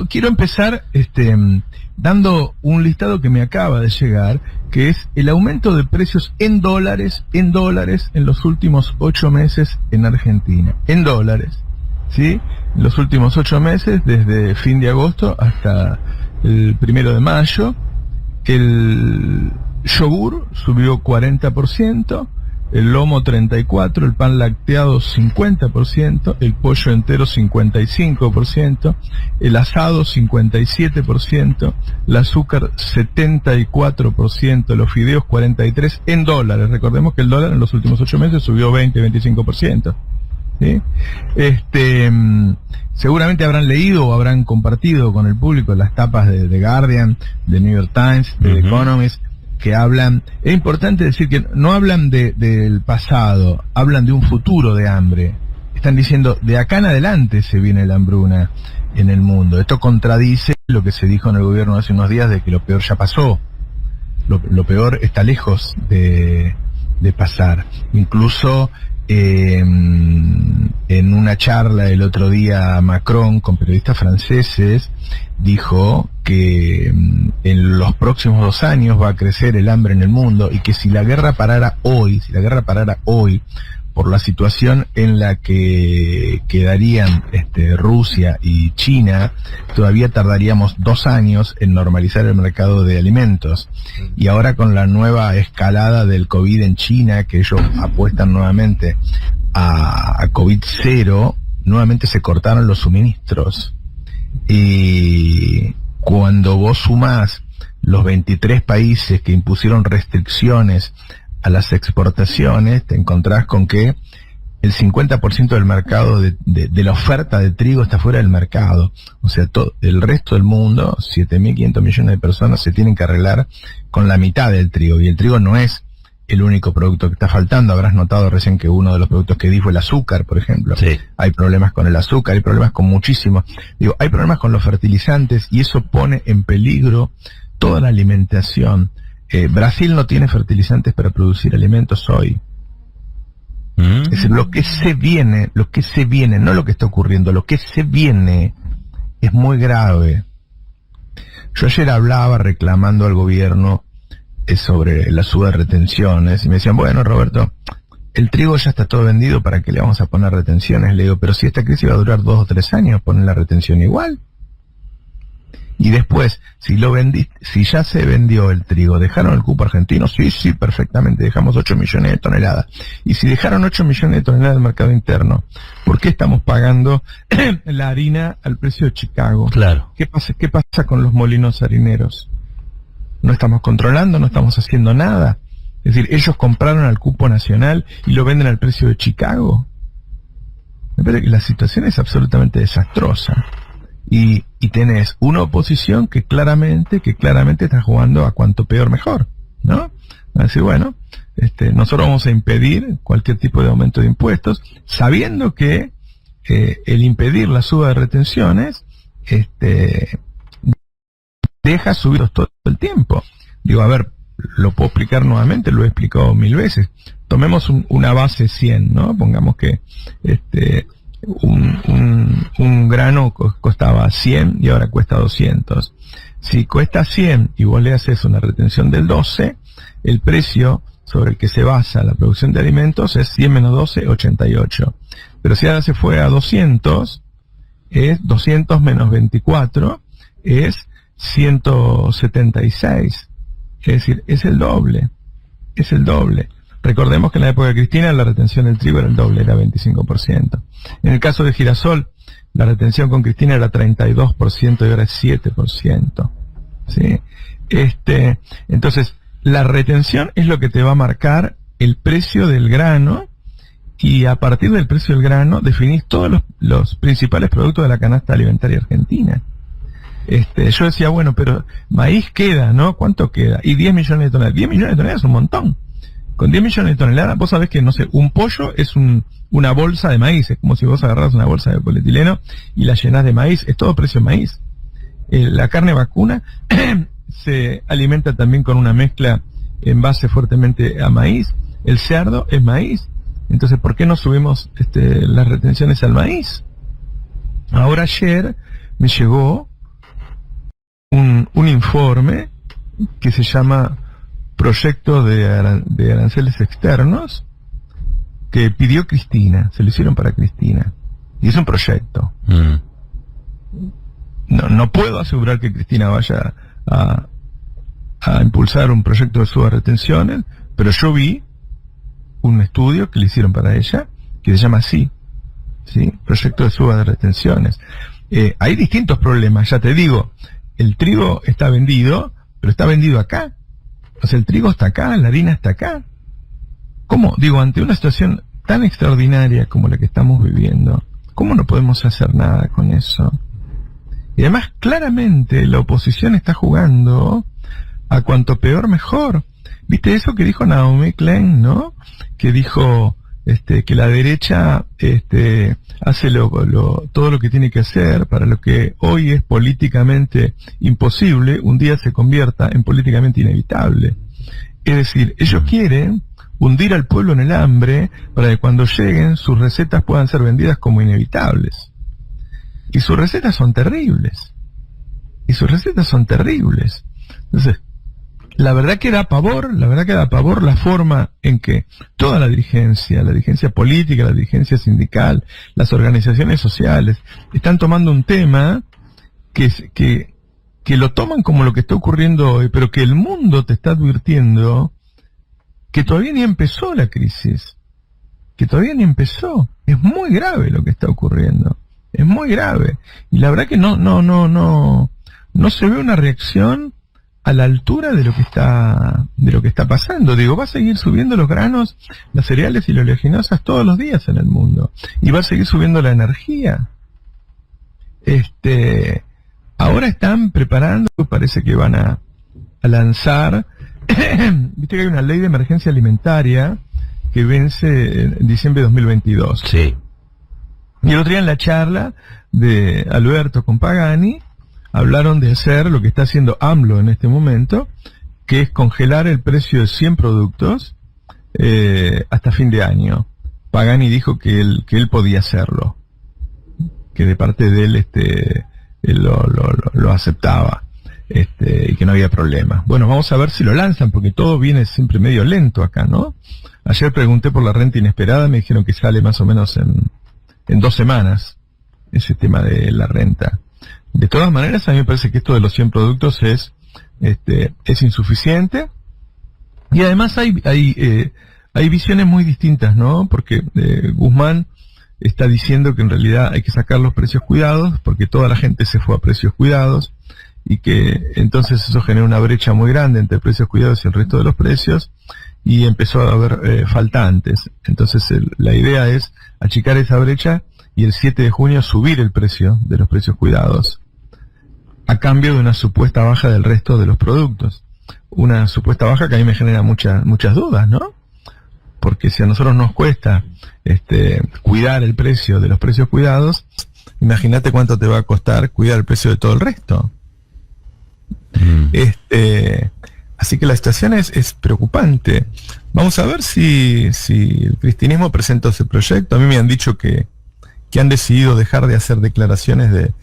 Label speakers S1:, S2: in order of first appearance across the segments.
S1: quiero empezar dando un listado que me acaba de llegar, que es el aumento de precios en dólares en los últimos 8 meses en Argentina. En dólares, ¿sí? En los últimos 8 meses, desde fin de agosto hasta el 1 de mayo, el yogur subió 40%, el lomo 34%, el pan lacteado 50%, el pollo entero 55%, el asado 57%, el azúcar 74%, los fideos 43% en dólares. Recordemos que el dólar en los últimos 8 meses subió 20-25%. ¿Sí? Seguramente habrán leído o habrán compartido con el público las tapas de The Guardian, de New York Times, de The Economist, que hablan. Es importante decir que no hablan del pasado, hablan de un futuro de hambre. Están diciendo, de acá en adelante se viene la hambruna en el mundo. Esto contradice lo que se dijo en el gobierno hace unos días de que lo peor ya pasó. Lo peor está lejos de pasar. Incluso en una charla el otro día Macron con periodistas franceses dijo que en los próximos 2 años va a crecer el hambre en el mundo y que si la guerra parara hoy, por la situación en la que quedarían Rusia y China, todavía tardaríamos 2 años en normalizar el mercado de alimentos. Y ahora con la nueva escalada del COVID en China, que ellos apuestan nuevamente a COVID cero, nuevamente se cortaron los suministros. Y cuando vos sumás los 23 países que impusieron restricciones a las exportaciones, te encontrás con que el 50% del mercado de la oferta de trigo está fuera del mercado. O sea, el resto del mundo, 7.500 millones de personas, se tienen que arreglar con la mitad del trigo. Y el trigo no es el único producto que está faltando. Habrás notado recién que uno de los productos que di fue el azúcar, por ejemplo. Sí. Hay problemas con el azúcar, hay problemas con muchísimos. Hay problemas con los fertilizantes y eso pone en peligro toda la alimentación. Brasil no tiene fertilizantes para producir alimentos hoy. Es decir, lo que se viene, no lo que está ocurriendo, lo que se viene es muy grave. Yo ayer hablaba reclamando al gobierno sobre la suba de retenciones y me decían, bueno, Roberto, el trigo ya está todo vendido, ¿para qué le vamos a poner retenciones? Le digo, pero si esta crisis va a durar 2 o 3 años, ponen la retención igual. Y después, si ya se vendió el trigo, ¿dejaron el cupo argentino? Sí, perfectamente, dejamos 8 millones de toneladas. Y si dejaron 8 millones de toneladas del mercado interno, ¿por qué estamos pagando la harina al precio de Chicago?
S2: Claro.
S1: ¿Qué pasa con los molinos harineros? No estamos controlando, no estamos haciendo nada. Es decir, ellos compraron al cupo nacional y lo venden al precio de Chicago. Me parece que la situación es absolutamente desastrosa. Y tenés una oposición que claramente está jugando a cuanto peor mejor, ¿no? Va a decir, bueno, nosotros vamos a impedir cualquier tipo de aumento de impuestos, sabiendo que el impedir la suba de retenciones deja subir todo el tiempo. Digo, a ver, lo puedo explicar nuevamente, lo he explicado 1000 veces. Tomemos una base 100, ¿no? Pongamos que un grano costaba 100 y ahora cuesta 200. Si cuesta 100 y vos le haces una retención del 12, el precio sobre el que se basa la producción de alimentos es 100 menos 12, 88. Pero si ahora se fue a 200, es 200 menos 24, es 176. Es decir, es el doble. Recordemos que en la época de Cristina la retención del trigo era el doble, era 25%. En el caso de girasol, la retención con Cristina era 32% y ahora es 7%. ¿Sí? Entonces, la retención es lo que te va a marcar el precio del grano y a partir del precio del grano definís todos los principales productos de la canasta alimentaria argentina. Yo decía, bueno, pero maíz queda, ¿no? ¿Cuánto queda? Y 10 millones de toneladas. 10 millones de toneladas es un montón. Con 10 millones de toneladas, vos sabés que, no sé, un pollo es una bolsa de maíz. Es como si vos agarrás una bolsa de polietileno y la llenás de maíz. Es todo precio de maíz. La carne vacuna se alimenta también con una mezcla en base fuertemente a maíz. El cerdo es maíz. Entonces, ¿por qué no subimos las retenciones al maíz? Ahora ayer me llegó un informe que se llama Proyecto de Aranceles Externos, que pidió Cristina, se lo hicieron para Cristina. Y es un proyecto. No puedo asegurar que Cristina vaya a impulsar un proyecto de subretenciones, pero yo vi un estudio que le hicieron para ella, que se llama así, ¿sí? Proyecto de subretenciones. Hay distintos problemas, ya te digo, el trigo está vendido, pero está vendido acá. O sea, el trigo está acá, la harina está acá. ¿Cómo? Digo, ante una situación tan extraordinaria como la que estamos viviendo, ¿cómo no podemos hacer nada con eso? Y además, claramente, la oposición está jugando a cuanto peor mejor. ¿Viste eso que dijo Naomi Klein, no? Que dijo que la derecha hace todo lo que tiene que hacer para lo que hoy es políticamente imposible, un día se convierta en políticamente inevitable. Es decir, ellos quieren hundir al pueblo en el hambre para que cuando lleguen sus recetas puedan ser vendidas como inevitables. Y sus recetas son terribles. Entonces, la verdad que da pavor la forma en que toda la dirigencia política, la dirigencia sindical, las organizaciones sociales, están tomando un tema que lo toman como lo que está ocurriendo hoy, pero que el mundo te está advirtiendo que todavía ni empezó la crisis, Es muy grave lo que está ocurriendo, es muy grave. Y la verdad que no se ve una reacción a la altura de lo que está pasando. Digo, va a seguir subiendo los granos, las cereales y las oleaginosas todos los días en el mundo. Y va a seguir subiendo la energía. Ahora están preparando, parece que van a lanzar, viste que hay una ley de emergencia alimentaria que vence en diciembre de 2022.
S2: Sí.
S1: Y el otro día en la charla de Alberto con Pagani, hablaron de hacer lo que está haciendo AMLO en este momento, que es congelar el precio de 100 productos hasta fin de año. Pagani dijo que él podía hacerlo, que de parte de él él lo aceptaba, y que no había problema. Bueno, vamos a ver si lo lanzan, porque todo viene siempre medio lento acá, ¿no? Ayer pregunté por la renta inesperada, me dijeron que sale más o menos en 2 semanas ese tema de la renta. De todas maneras, a mí me parece que esto de los 100 productos es insuficiente. Y además hay visiones muy distintas, ¿no? Porque Guzmán está diciendo que en realidad hay que sacar los precios cuidados, porque toda la gente se fue a precios cuidados, y que entonces eso genera una brecha muy grande entre precios cuidados y el resto de los precios, y empezó a haber faltantes. Entonces la idea es achicar esa brecha y el 7 de junio subir el precio de los precios cuidados, a cambio de una supuesta baja del resto de los productos. Una supuesta baja que a mí me genera muchas dudas, ¿no? Porque si a nosotros nos cuesta cuidar el precio de los precios cuidados, imagínate cuánto te va a costar cuidar el precio de todo el resto. Así que la situación es preocupante. Vamos a ver si el cristianismo presenta ese proyecto. A mí me han dicho que han decidido dejar de hacer declaraciones de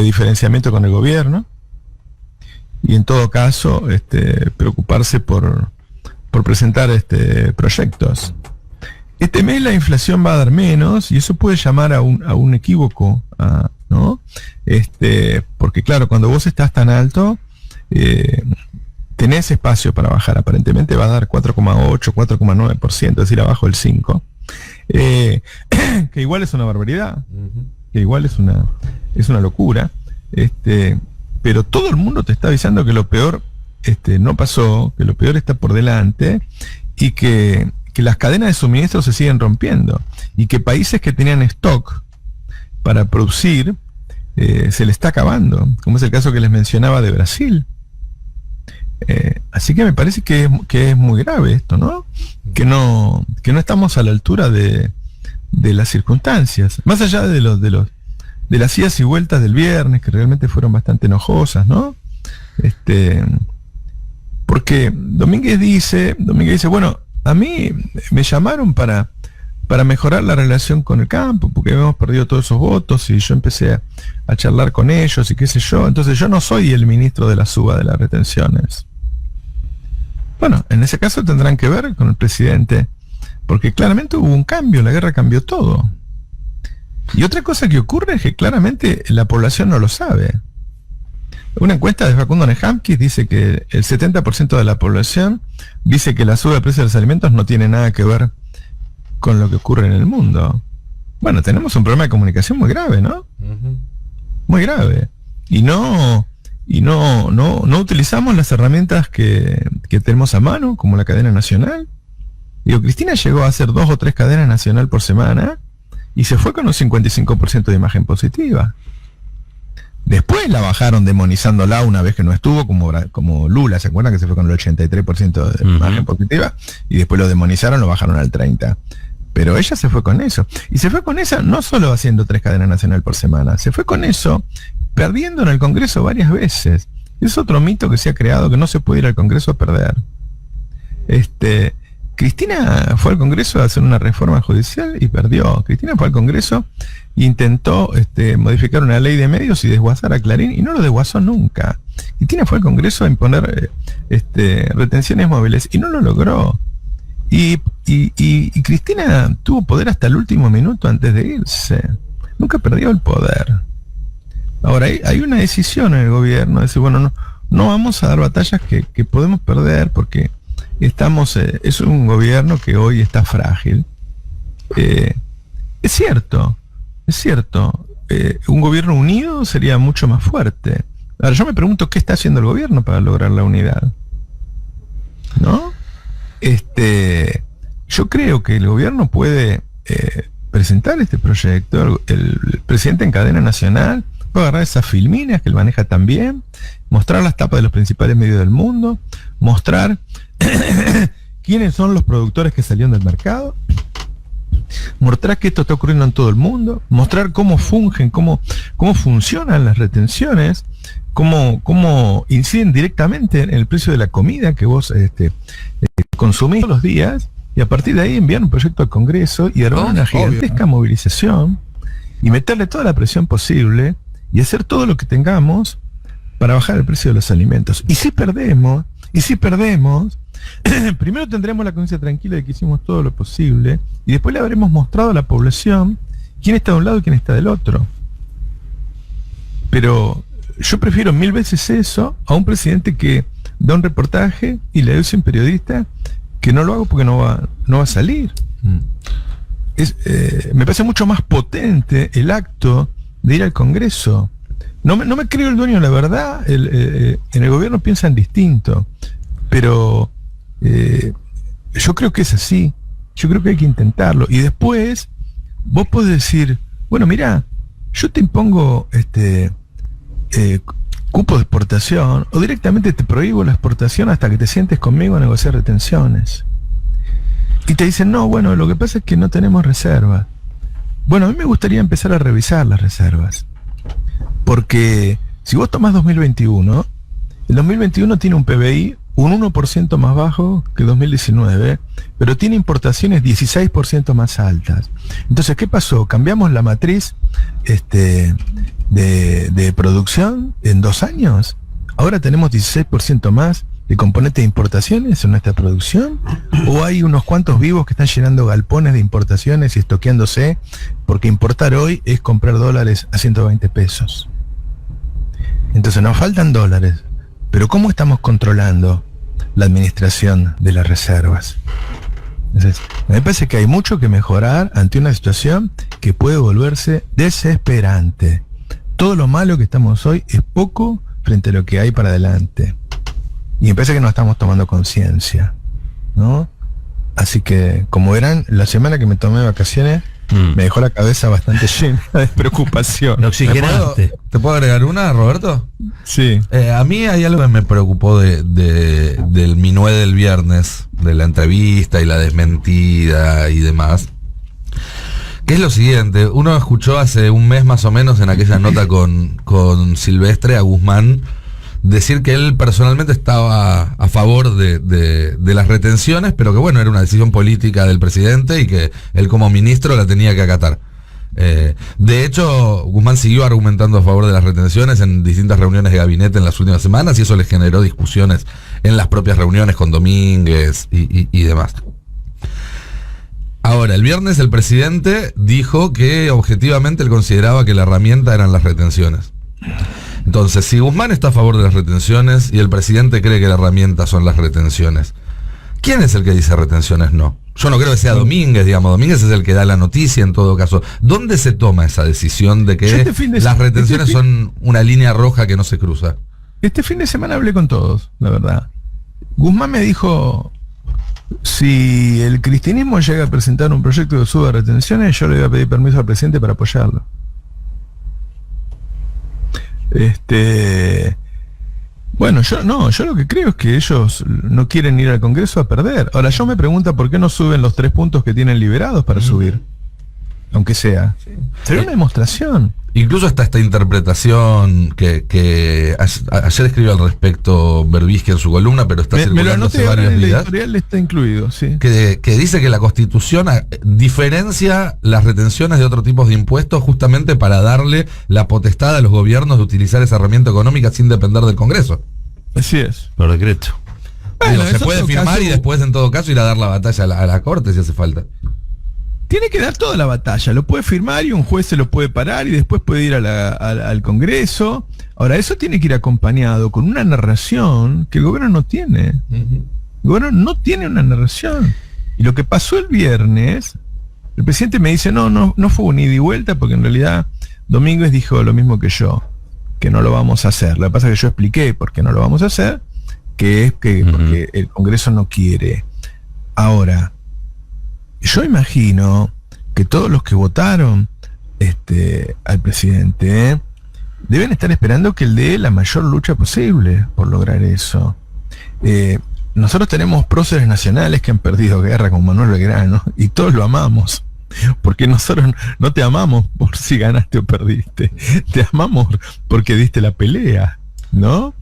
S1: diferenciamiento con el gobierno, y en todo caso preocuparse por presentar proyectos. Este mes la inflación va a dar menos, y eso puede llamar a un equívoco, ¿no? Porque claro, cuando vos estás tan alto, tenés espacio para bajar. Aparentemente va a dar 4,8, 4,9%, es decir, abajo del 5%. Que igual es una barbaridad, que igual es una locura, pero todo el mundo te está avisando que lo peor no pasó, que lo peor está por delante, y que las cadenas de suministro se siguen rompiendo, y que países que tenían stock para producir se le está acabando, como es el caso que les mencionaba de Brasil. Así que me parece que es muy grave esto, ¿no? Que no estamos a la altura de las circunstancias, más allá de las idas y vueltas del viernes, que realmente fueron bastante enojosas, ¿no? Porque Domínguez dice, bueno, a mí me llamaron para para mejorar la relación con el campo, porque habíamos perdido todos esos votos y yo empecé a charlar con ellos y qué sé yo. Entonces yo no soy el ministro de la suba de las retenciones. Bueno, en ese caso tendrán que ver con el presidente, porque claramente hubo un cambio, la guerra cambió todo. Y otra cosa que ocurre es que claramente la población no lo sabe. Una encuesta de Facundo Nehamkis dice que el 70% de la población dice que la suba de precios de los alimentos no tiene nada que ver con lo que ocurre en el mundo. Bueno, tenemos un problema de comunicación muy grave, ¿no? Muy grave. Y no utilizamos las herramientas que tenemos a mano, como la cadena nacional. Digo, Cristina llegó a hacer 2 o 3 cadenas nacional por semana y se fue con un 55% de imagen Después la bajaron demonizándola una vez que no estuvo, como Lula, ¿se acuerdan que se fue con el 83% de imagen positiva? Y después lo demonizaron, lo bajaron al 30%. Pero ella se fue con eso. Y se fue con esa no solo haciendo 3 cadenas nacional por semana, se fue con eso perdiendo en el Congreso varias veces. Es otro mito que se ha creado, que no se puede ir al Congreso a perder. Cristina fue al Congreso a hacer una reforma judicial y perdió. Cristina fue al Congreso e intentó modificar una ley de medios y desguazar a Clarín y no lo desguazó nunca. Cristina fue al Congreso a imponer retenciones móviles y no lo logró. Y Cristina tuvo poder hasta el último minuto antes de irse. Nunca perdió el poder. Ahora, hay una decisión en el gobierno de decir, bueno, no vamos a dar batallas que podemos perder porque es un gobierno que hoy está frágil. Es cierto. Un gobierno unido sería mucho más fuerte. Ahora yo me pregunto qué está haciendo el gobierno para lograr la unidad, ¿no? Yo creo que el gobierno puede presentar este proyecto. El presidente en cadena nacional puede agarrar esas filminas que él maneja también, mostrar las tapas de los principales medios del mundo, mostrar quiénes son los productores que salieron del mercado, mostrar que esto está ocurriendo en todo el mundo, mostrar cómo fungen, cómo funcionan las retenciones, cómo inciden directamente en el precio de la comida que vos consumís todos los días, y a partir de ahí enviar un proyecto al Congreso y armar una gigantesca movilización y meterle toda la presión posible y hacer todo lo que tengamos para bajar el precio de los alimentos. Y si perdemos, primero tendremos la conciencia tranquila de que hicimos todo lo posible y después le habremos mostrado a la población quién está de un lado y quién está del otro. Pero yo prefiero 1000 veces eso a un presidente que da un reportaje y le dice a un periodista que no lo hago porque no va a salir. Me parece mucho más potente el acto de ir al Congreso. No me creo el dueño de la verdad. En el gobierno piensan distinto, pero yo creo que es así. Yo creo que hay que intentarlo y después vos podés decir, bueno, mira, yo te impongo cupo de exportación o directamente te prohíbo la exportación hasta que te sientes conmigo a negociar retenciones. Y te dicen, no, bueno, lo que pasa es que no tenemos reservas. Bueno, a mí me gustaría empezar a revisar las reservas. Porque si vos tomás 2021, el 2021 tiene un PBI un 1% más bajo que 2019, pero tiene importaciones 16% más altas. Entonces, ¿qué pasó? Cambiamos la matriz de producción en 2 años. Ahora tenemos 16% más de componentes de importaciones en nuestra producción, o hay unos cuantos vivos que están llenando galpones de importaciones y estoqueándose, porque importar hoy es comprar dólares a 120 pesos. Entonces nos faltan dólares, pero ¿cómo estamos controlando la administración de las reservas? Entonces, me parece que hay mucho que mejorar ante una situación que puede volverse desesperante. Todo lo malo que estamos hoy es poco frente a lo que hay para adelante. Y me parece que no estamos tomando conciencia, ¿no? Así que, como verán, la semana que me tomé de vacaciones me dejó la cabeza bastante llena de preocupación.
S2: ¿Lo oxigenaste? ¿Te puedo agregar una, Roberto?
S1: Sí.
S2: A mí hay algo que me preocupó del minué del viernes, de la entrevista y la desmentida y demás. Que es lo siguiente, uno escuchó hace un mes más o menos en aquella nota con Silvestre a Guzmán decir que él personalmente estaba a favor de las retenciones, pero que bueno, era una decisión política del presidente y que él como ministro la tenía que acatar. De hecho, Guzmán siguió argumentando a favor de las retenciones en distintas reuniones de gabinete en las últimas semanas y eso le generó discusiones en las propias reuniones con Domínguez y demás. Ahora, el viernes el presidente dijo que objetivamente él consideraba que la herramienta eran las retenciones. Entonces, si Guzmán está a favor de las retenciones y el presidente cree que la herramienta son las retenciones, ¿quién es el que dice retenciones no? Yo no creo que sea Domínguez, digamos. Domínguez es el que da la noticia en todo caso. ¿Dónde se toma esa decisión de que las retenciones son una línea roja que no se cruza?
S1: Este fin de semana hablé con todos, la verdad. Guzmán me dijo, si el cristianismo llega a presentar un proyecto de suba de retenciones, yo le voy a pedir permiso al presidente para apoyarlo. Bueno, yo lo que creo es que ellos no quieren ir al Congreso a perder. Ahora, yo me pregunto por qué no suben los 3 puntos que tienen liberados para subir. Aunque sea. Sí. Sería una demostración.
S2: Incluso hasta esta interpretación que ayer escribió al respecto Berbisky en su columna, pero está circulando hace varios días.
S1: El editorial está incluido, sí.
S2: Que dice que la Constitución diferencia las retenciones de otros tipos de impuestos justamente para darle la potestad a los gobiernos de utilizar esa herramienta económica sin depender del Congreso.
S1: Así es.
S2: Por decreto. Bueno, se puede firmar y después en todo caso ir a dar la batalla a la Corte si hace falta.
S1: Tiene que dar toda la batalla, lo puede firmar y un juez se lo puede parar y después puede ir al Congreso. Ahora, eso tiene que ir acompañado con una narración que el gobierno no tiene. El gobierno no tiene una narración. Y lo que pasó el viernes, el presidente me dice, no fue un ida y vuelta, porque en realidad Domínguez dijo lo mismo que yo, que no lo vamos a hacer. Lo que pasa es que yo expliqué por qué no lo vamos a hacer, que es que porque el Congreso no quiere. Ahora, yo imagino que todos los que votaron al presidente deben estar esperando que él dé la mayor lucha posible por lograr eso. Nosotros tenemos próceres nacionales que han perdido guerra como Manuel Belgrano y todos lo amamos, porque nosotros no te amamos por si ganaste o perdiste, te amamos porque diste la pelea, ¿no?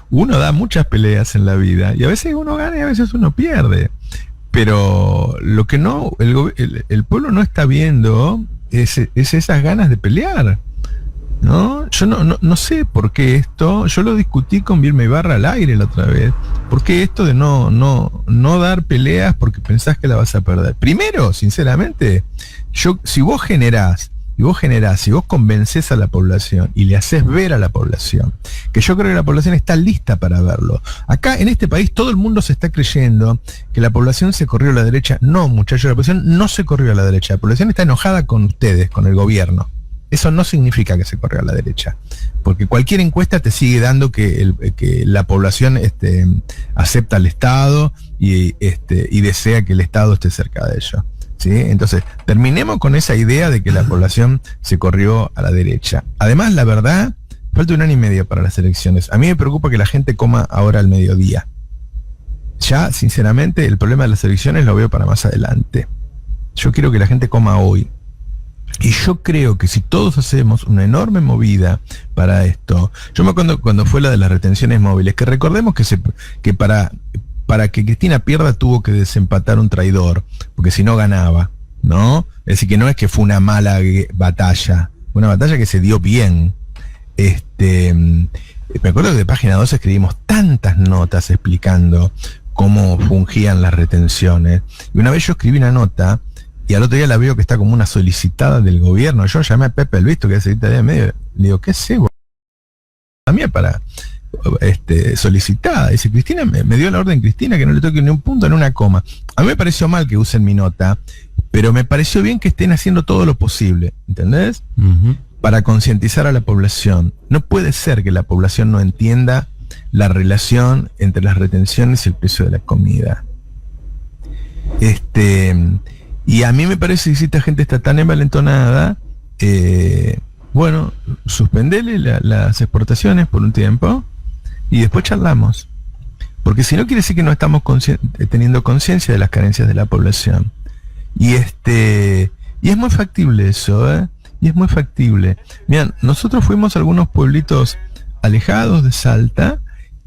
S1: Uno da muchas peleas en la vida y a veces uno gana y a veces uno pierde. Pero lo que no, el pueblo no está viendo es esas ganas de pelear, ¿no? Yo no sé por qué esto, yo lo discutí con Vilma Ibarra al aire la otra vez, por qué esto de no dar peleas porque pensás que la vas a perder. Primero, sinceramente, si vos generás, si vos convencés a la población y le haces ver a la población, que yo creo que la población está lista para verlo. Acá en este país todo el mundo se está creyendo que la población se corrió a la derecha. No, muchachos, la población no se corrió a la derecha. La población está enojada con ustedes, con el gobierno. Eso no significa que se corrió a la derecha. Porque cualquier encuesta te sigue dando que la población acepta al Estado y desea que el Estado esté cerca de ellos. ¿Sí? Entonces, terminemos con esa idea de que la población se corrió a la derecha. Además, la verdad, falta 1 año y medio para las elecciones. A mí me preocupa que la gente coma ahora al mediodía. Ya, sinceramente, el problema de las elecciones lo veo para más adelante. Yo quiero que la gente coma hoy. Y yo creo que si todos hacemos una enorme movida para esto, yo me acuerdo cuando fue la de las retenciones móviles, que recordemos que para que Cristina pierda tuvo que desempatar un traidor, porque si no ganaba, ¿no? Es decir, que no es que fue una mala batalla, una batalla que se dio bien. Me acuerdo que de Página 12 escribimos tantas notas explicando cómo fungían las retenciones. Y una vez yo escribí una nota, y al otro día la veo que está como una solicitada del gobierno. Yo llamé a Pepe el Visto, que es secretario de medio, le digo, ¿qué sé vos? A mí para solicitada. Dice, Cristina, me dio la orden Cristina que no le toque ni un punto ni una coma. A mí me pareció mal que usen mi nota, pero me pareció bien que estén haciendo todo lo posible, ¿entendés? Para concientizar a la población. No puede ser que la población no entienda la relación entre las retenciones y el precio de la comida. Y a mí me parece que si esta gente está tan envalentonada, bueno, suspendele las exportaciones por un tiempo y después charlamos. Porque si no quiere decir que no estamos teniendo conciencia de las carencias de la población. Y es muy factible eso, ¿eh? Y es muy factible. Miren, nosotros fuimos a algunos pueblitos alejados de Salta,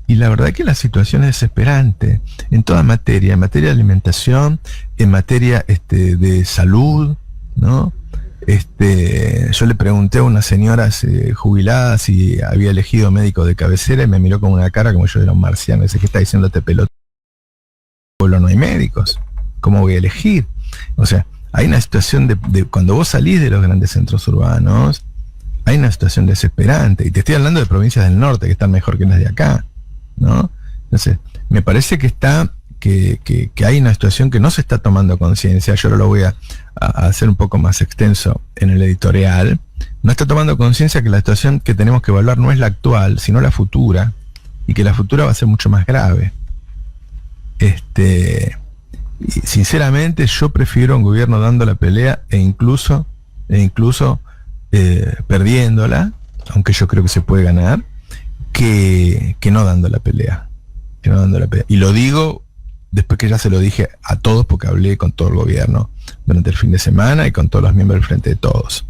S1: y la verdad que la situación es desesperante en toda materia, en materia de alimentación, en materia de salud, ¿no? Yo le pregunté a una señora jubilada si había elegido médico de cabecera y me miró con una cara como yo era un marciano. Dice, ¿qué está diciendo este pelota? En el pueblo no hay médicos. ¿Cómo voy a elegir? O sea, hay una situación de cuando vos salís de los grandes centros urbanos, hay una situación desesperante. Y te estoy hablando de provincias del norte que están mejor que las de acá, ¿no? Entonces, me parece que que hay una situación que no se está tomando conciencia. Yo ahora lo voy a hacer un poco más extenso en el editorial. No está tomando conciencia que la situación que tenemos que evaluar no es la actual, sino la futura, y que la futura va a ser mucho más grave. Y sinceramente yo prefiero un gobierno dando la pelea e incluso perdiéndola, aunque yo creo que se puede ganar, que no dando la pelea. Y lo digo después que ya se lo dije a todos, porque hablé con todo el gobierno durante el fin de semana y con todos los miembros del Frente de Todos.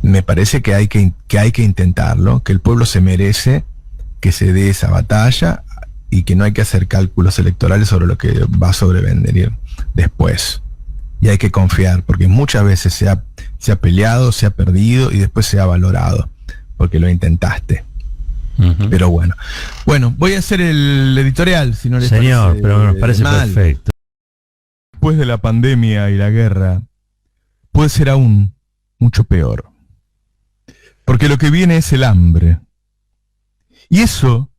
S1: Me parece que hay que intentarlo, que el pueblo se merece que se dé esa batalla y que no hay que hacer cálculos electorales sobre lo que va a sobrevenir después. Y hay que confiar, porque muchas veces se ha peleado, se ha perdido y después se ha valorado, porque lo intentaste. Uh-huh. Pero bueno, voy a hacer el editorial, si no les parece.
S3: Señor, pero nos parece
S1: mal.
S3: Perfecto.
S1: Después de la pandemia y la guerra, puede ser aún mucho peor. Porque lo que viene es el hambre. Y eso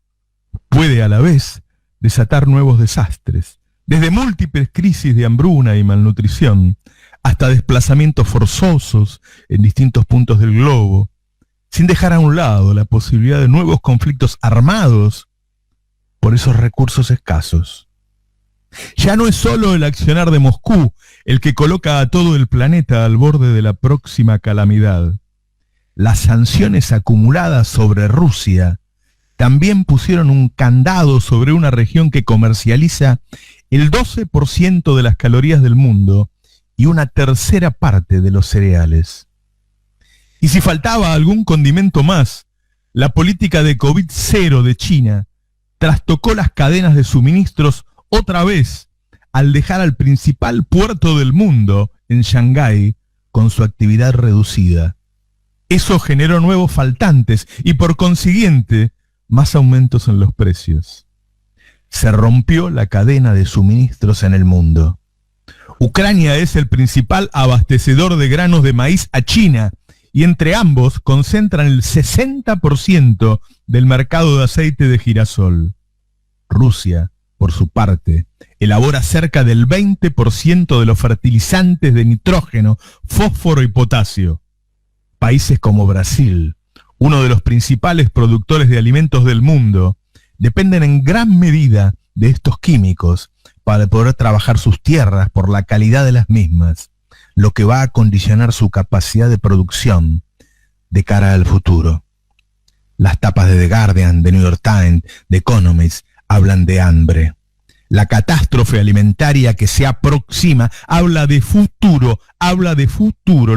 S1: puede a la vez desatar nuevos desastres, desde múltiples crisis de hambruna y malnutrición, hasta desplazamientos forzosos en distintos puntos del globo, sin dejar a un lado la posibilidad de nuevos conflictos armados por esos recursos escasos. Ya no es solo el accionar de Moscú el que coloca a todo el planeta al borde de la próxima calamidad. Las sanciones acumuladas sobre Rusia también pusieron un candado sobre una región que comercializa el 12% de las calorías del mundo y una tercera parte de los cereales. Y si faltaba algún condimento más, la política de COVID-0 de China trastocó las cadenas de suministros otra vez al dejar al principal puerto del mundo, en Shanghái, con su actividad reducida. Eso generó nuevos faltantes y por consiguiente más aumentos en los precios. Se rompió la cadena de suministros en el mundo. Ucrania es el principal abastecedor de granos de maíz a China, y entre ambos concentran el 60% del mercado de aceite de girasol. Rusia, por su parte, elabora cerca del 20% de los fertilizantes de nitrógeno, fósforo y potasio. Países como Brasil, uno de los principales productores de alimentos del mundo, dependen en gran medida de estos químicos para poder trabajar sus tierras por la calidad de las mismas, lo que va a condicionar su capacidad de producción de cara al futuro. Las tapas de The Guardian, de New York Times, de Economist hablan de hambre. La catástrofe alimentaria que se aproxima habla de futuro,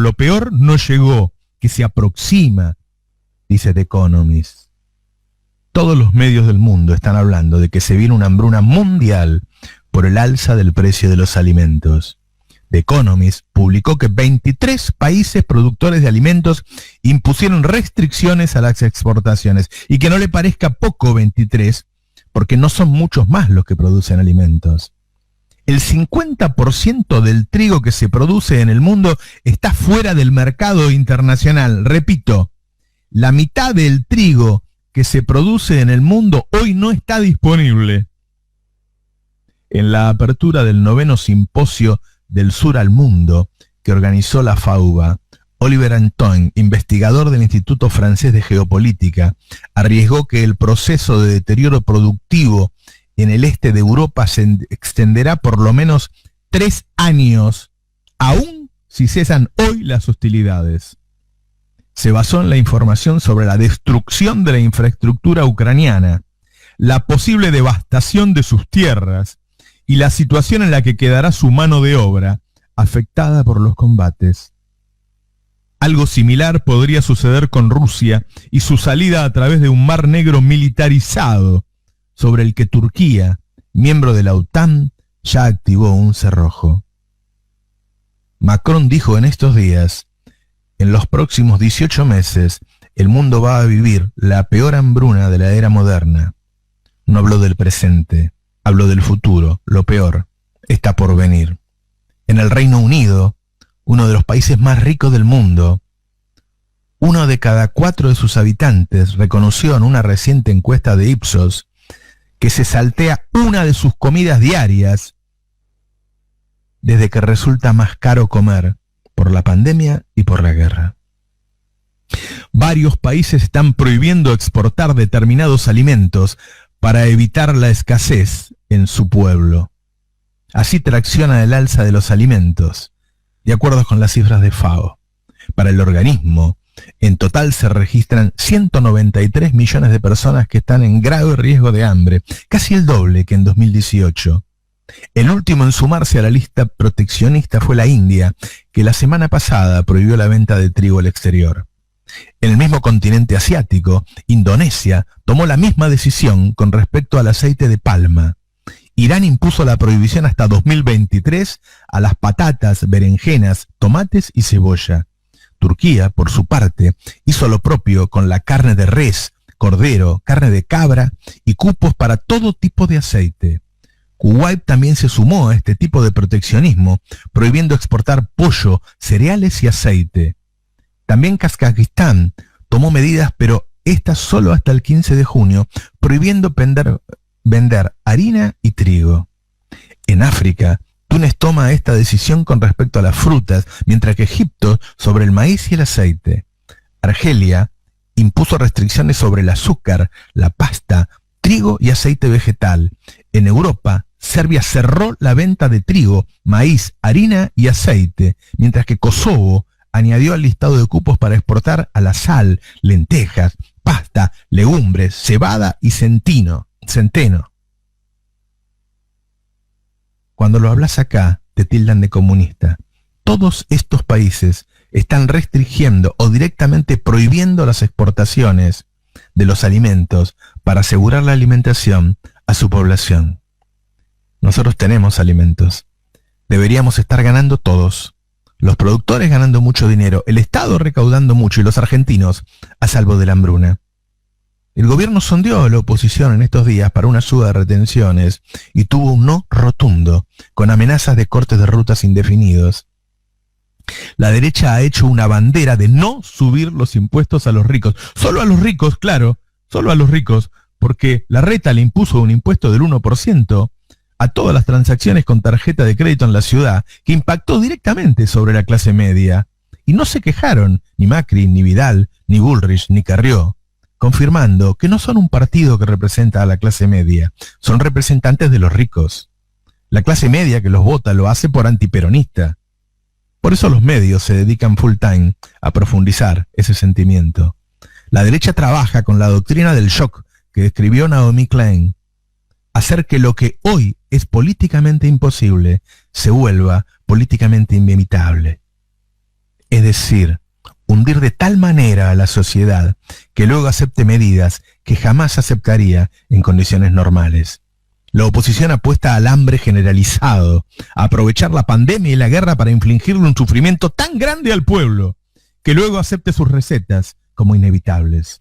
S1: lo peor no llegó, que se aproxima, dice The Economist. Todos los medios del mundo están hablando de que se viene una hambruna mundial por el alza del precio de los alimentos. The Economist publicó que 23 países productores de alimentos impusieron restricciones a las exportaciones, y que no le parezca poco 23, porque no son muchos más los que producen alimentos. El 50% del trigo que se produce en el mundo está fuera del mercado internacional. Repito, la mitad del trigo que se produce en el mundo hoy no está disponible. En la apertura del 9º simposio del Sur al Mundo, que organizó la FAUBA, Oliver Antoine, investigador del Instituto Francés de Geopolítica, arriesgó que el proceso de deterioro productivo en el este de Europa se extenderá por lo menos 3 años, aun si cesan hoy las hostilidades. Se basó en la información sobre la destrucción de la infraestructura ucraniana, la posible devastación de sus tierras y la situación en la que quedará su mano de obra afectada por los combates. Algo similar podría suceder con Rusia y su salida a través de un mar negro militarizado, sobre el que Turquía, miembro de la OTAN, ya activó un cerrojo. Macron dijo en estos días: en los próximos 18 meses, el mundo va a vivir la peor hambruna de la era moderna. No habló del presente, habló del futuro. Lo peor está por venir. En el Reino Unido, uno de los países más ricos del mundo, 1 de cada 4 de sus habitantes reconoció en una reciente encuesta de Ipsos que se saltea una de sus comidas diarias desde que resulta más caro comer por la pandemia y por la guerra. Varios países están prohibiendo exportar determinados alimentos para evitar la escasez en su pueblo. Así tracciona el alza de los alimentos, de acuerdo con las cifras de FAO. Para el organismo, en total se registran 193 millones de personas que están en grave riesgo de hambre, casi el doble que en 2018. El último en sumarse a la lista proteccionista fue la India, que la semana pasada prohibió la venta de trigo al exterior. En el mismo continente asiático, Indonesia tomó la misma decisión con respecto al aceite de palma. Irán impuso la prohibición hasta 2023 a las patatas, berenjenas, tomates y cebolla. Turquía, por su parte, hizo lo propio con la carne de res, cordero, carne de cabra y cupos para todo tipo de aceite. Kuwait también se sumó a este tipo de proteccionismo, prohibiendo exportar pollo, cereales y aceite. También Kazajistán tomó medidas, pero estas solo hasta el 15 de junio, prohibiendo vender harina y trigo. En África, Túnez toma esta decisión con respecto a las frutas, mientras que Egipto sobre el maíz y el aceite. Argelia impuso restricciones sobre el azúcar, la pasta, trigo y aceite vegetal. En Europa, Serbia cerró la venta de trigo, maíz, harina y aceite, mientras que Kosovo añadió al listado de cupos para exportar a la sal, lentejas, pasta, legumbres, cebada y centeno. Cuando lo hablas acá, te tildan de comunista. Todos estos países están restringiendo o directamente prohibiendo las exportaciones de los alimentos para asegurar la alimentación a su población. Nosotros tenemos alimentos. Deberíamos estar ganando todos. Los productores ganando mucho dinero, el Estado recaudando mucho y los argentinos a salvo de la hambruna. El gobierno sondeó a la oposición en estos días para una suba de retenciones y tuvo un no rotundo, con amenazas de cortes de rutas indefinidos. La derecha ha hecho una bandera de no subir los impuestos a los ricos. Solo a los ricos, claro, solo a los ricos, porque Larreta le impuso un impuesto del 1% a todas las transacciones con tarjeta de crédito en la ciudad, que impactó directamente sobre la clase media. Y no se quejaron ni Macri, ni Vidal, ni Bullrich, ni Carrió, confirmando que no son un partido que representa a la clase media, son representantes de los ricos. La clase media que los vota lo hace por antiperonista. Por eso los medios se dedican full time a profundizar ese sentimiento. La derecha trabaja con la doctrina del shock que describió Naomi Klein, hacer que lo que hoy es políticamente imposible se vuelva políticamente inevitable. Es decir, hundir de tal manera a la sociedad que luego acepte medidas que jamás aceptaría en condiciones normales. La oposición apuesta al hambre generalizado, a aprovechar la pandemia y la guerra para infligirle un sufrimiento tan grande al pueblo, que luego acepte sus recetas como inevitables.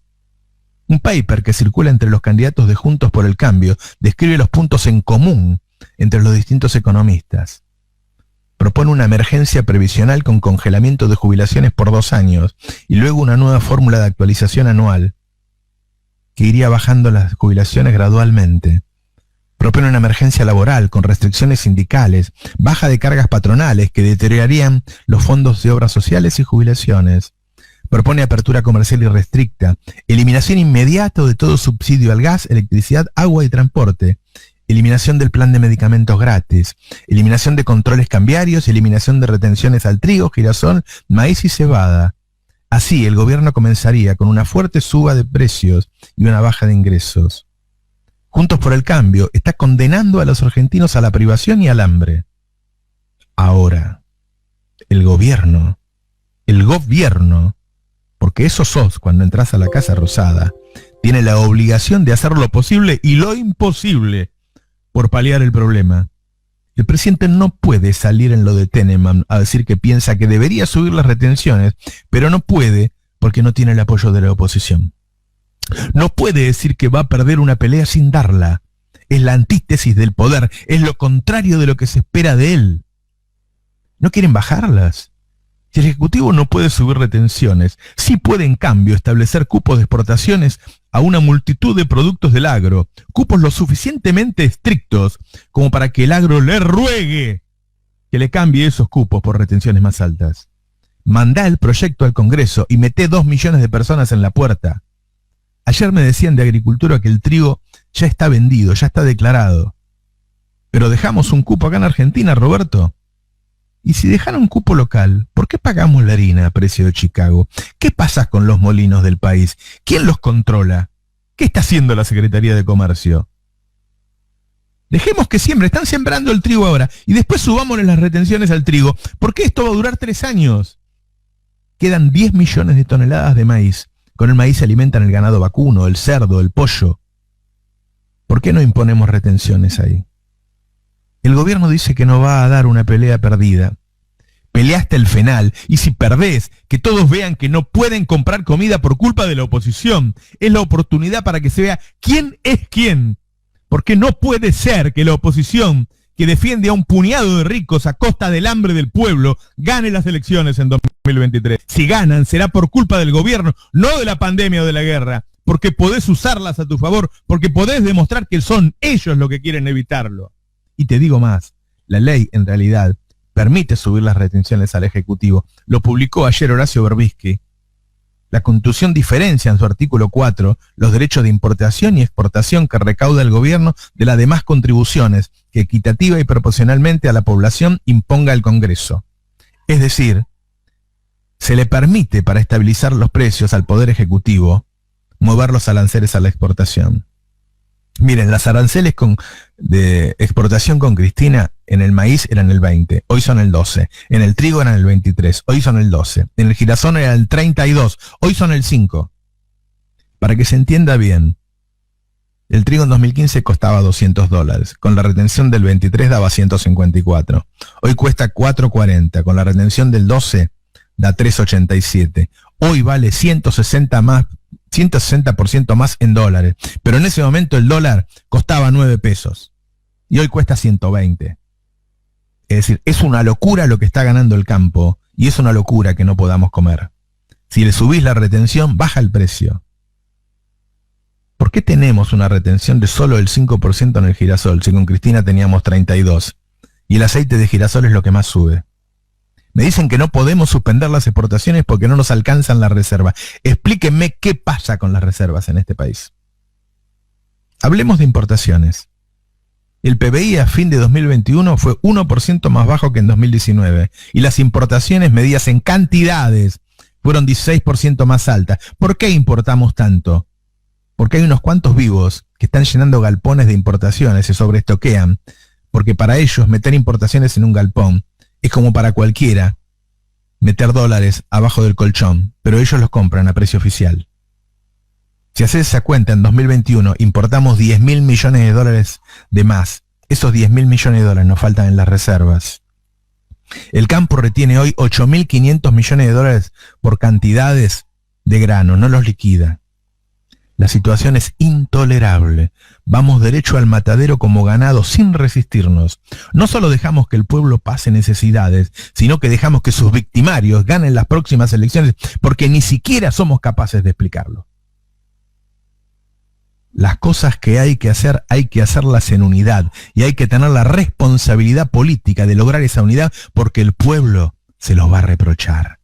S1: Un paper que circula entre los candidatos de Juntos por el Cambio describe los puntos en común entre los distintos economistas. Propone una emergencia previsional con congelamiento de jubilaciones por 2 años y luego una nueva fórmula de actualización anual que iría bajando las jubilaciones gradualmente. Propone una emergencia laboral con restricciones sindicales, baja de cargas patronales que deteriorarían los fondos de obras sociales y jubilaciones. Propone apertura comercial irrestricta, eliminación inmediata de todo subsidio al gas, electricidad, agua y transporte, eliminación del plan de medicamentos gratis, eliminación de controles cambiarios, eliminación de retenciones al trigo, girasol, maíz y cebada. Así, el gobierno comenzaría con una fuerte suba de precios y una baja de ingresos. Juntos por el Cambio está condenando a los argentinos a la privación y al hambre. Ahora, el gobierno el gobierno, porque eso sos cuando entras a la Casa Rosada, tiene la obligación de hacer lo posible y lo imposible por paliar el problema. El presidente no puede salir en lo de Teneman a decir que piensa que debería subir las retenciones, pero no puede porque no tiene el apoyo de la oposición. No puede decir que va a perder una pelea sin darla. Es la antítesis del poder, es lo contrario de lo que se espera de él. No quieren bajarlas. Si el Ejecutivo no puede subir retenciones, sí puede en cambio establecer cupos de exportaciones a una multitud de productos del agro, cupos lo suficientemente estrictos como para que el agro le ruegue que le cambie esos cupos por retenciones más altas. Mandá el proyecto al Congreso y meté 2 millones de personas en la puerta. Ayer me decían de Agricultura que el trigo ya está vendido, ya está declarado. Pero dejamos un cupo acá en Argentina, Roberto. Y si dejaron un cupo local, ¿por qué pagamos la harina a precio de Chicago? ¿Qué pasa con los molinos del país? ¿Quién los controla? ¿Qué está haciendo la Secretaría de Comercio? Dejemos que siembre, están sembrando el trigo ahora, y después subámosle las retenciones al trigo, porque esto va a durar 3 años. Quedan 10 millones de toneladas de maíz. Con el maíz se alimentan el ganado vacuno, el cerdo, el pollo. ¿Por qué no imponemos retenciones ahí? El gobierno dice que no va a dar una pelea perdida. Peleaste el FENAL, y si perdés, que todos vean que no pueden comprar comida por culpa de la oposición. Es la oportunidad para que se vea quién es quién. Porque no puede ser que la oposición, que defiende a un puñado de ricos a costa del hambre del pueblo, gane las elecciones en 2023. Si ganan, será por culpa del gobierno, no de la pandemia o de la guerra, porque podés usarlas a tu favor, porque podés demostrar que son ellos los que quieren evitarlo. Y te digo más, la ley en realidad permite subir las retenciones al Ejecutivo. Lo publicó ayer Horacio Berbisky. La Constitución diferencia en su artículo 4 los derechos de importación y exportación que recauda el gobierno de las demás contribuciones que equitativa y proporcionalmente a la población imponga el Congreso. Es decir, se le permite para estabilizar los precios al Poder Ejecutivo mover los aranceles a la exportación. Miren, las aranceles de exportación con Cristina en el maíz eran el 20, hoy son el 12, en el trigo eran el 23, hoy son el 12, en el girasol era el 32, hoy son el 5. Para que se entienda bien, el trigo en 2015 costaba $200, con la retención del 23 daba 154, hoy cuesta 4.40, con la retención del 12 da 3.87, hoy vale 160% más en dólares, pero en ese momento el dólar costaba 9 pesos y hoy cuesta 120. Es decir, es una locura lo que está ganando el campo y es una locura que no podamos comer. Si le subís la retención, baja el precio. ¿Por qué tenemos una retención de solo el 5% en el girasol si con Cristina teníamos 32%? Y el aceite de girasol es lo que más sube. Me dicen que no podemos suspender las exportaciones porque no nos alcanzan las reservas. Explíquenme qué pasa con las reservas en este país. Hablemos de importaciones. El PBI a fin de 2021 fue 1% más bajo que en 2019 y las importaciones medidas en cantidades fueron 16% más altas. ¿Por qué importamos tanto? Porque hay unos cuantos vivos que están llenando galpones de importaciones, se sobreestoquean, porque para ellos meter importaciones en un galpón es como para cualquiera meter dólares abajo del colchón, pero ellos los compran a precio oficial. Si haces esa cuenta, en 2021 importamos 10.000 millones de dólares de más. Esos 10.000 millones de dólares nos faltan en las reservas. El campo retiene hoy 8.500 millones de dólares por cantidades de grano, no los liquida. La situación es intolerable. Vamos derecho al matadero como ganado sin resistirnos. No solo dejamos que el pueblo pase necesidades, sino que dejamos que sus victimarios ganen las próximas elecciones porque ni siquiera somos capaces de explicarlo. Las cosas que hay que hacerlas en unidad y hay que tener la responsabilidad política de lograr esa unidad porque el pueblo se los va a reprochar.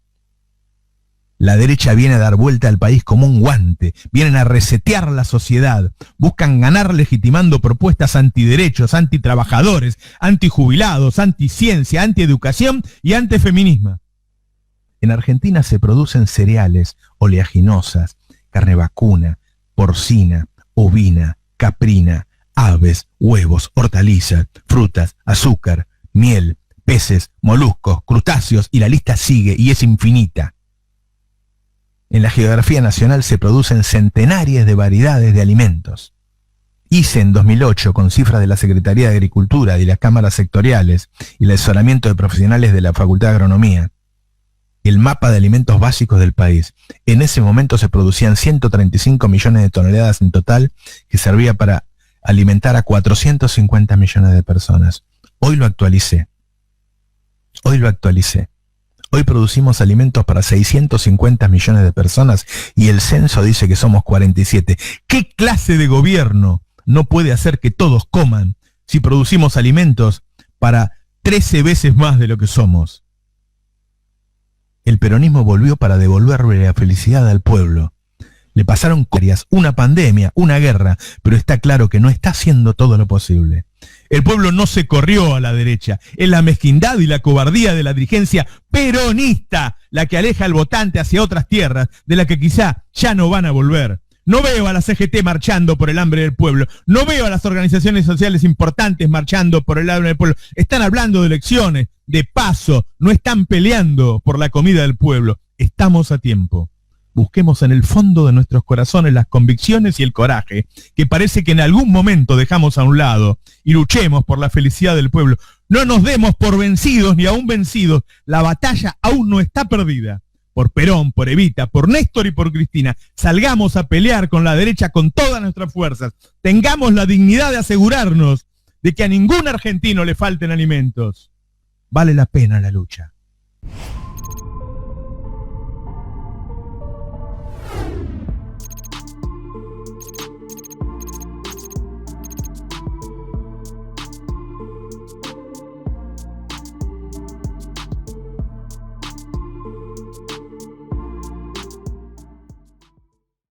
S1: La derecha viene a dar vuelta al país como un guante, vienen a resetear la sociedad, buscan ganar legitimando propuestas antiderechos, antitrabajadores, antijubilados, anticiencia, antieducación y antifeminismo. En Argentina se producen cereales, oleaginosas, carne vacuna, porcina, ovina, caprina, aves, huevos, hortalizas, frutas, azúcar, miel, peces, moluscos, crustáceos, y la lista sigue y es infinita. En la geografía nacional se producen centenares de variedades de alimentos. Hice en 2008, con cifras de la Secretaría de Agricultura y las cámaras sectoriales y el asesoramiento de profesionales de la Facultad de Agronomía, el mapa de alimentos básicos del país. En ese momento se producían 135 millones de toneladas en total, que servía para alimentar a 450 millones de personas. Hoy lo actualicé. Hoy producimos alimentos para 650 millones de personas y el censo dice que somos 47. ¿Qué clase de gobierno no puede hacer que todos coman si producimos alimentos para 13 veces más de lo que somos? El peronismo volvió para devolverle la felicidad al pueblo. Le pasaron cosas, una pandemia, una guerra, pero está claro que no está haciendo todo lo posible. El pueblo no se corrió a la derecha. Es la mezquindad y la cobardía de la dirigencia peronista la que aleja al votante hacia otras tierras de las que quizá ya no van a volver. No veo a la CGT marchando por el hambre del pueblo. No veo a las organizaciones sociales importantes marchando por el hambre del pueblo. Están hablando de elecciones, de paso. No están peleando por la comida del pueblo. Estamos a tiempo. Busquemos en el fondo de nuestros corazones las convicciones y el coraje que parece que en algún momento dejamos a un lado y luchemos por la felicidad del pueblo. No nos demos por vencidos ni aún vencidos. La batalla aún no está perdida. Por Perón, por Evita, por Néstor y por Cristina. Salgamos a pelear con la derecha con todas nuestras fuerzas. Tengamos la dignidad de asegurarnos de que a ningún argentino le falten alimentos. Vale la pena la lucha.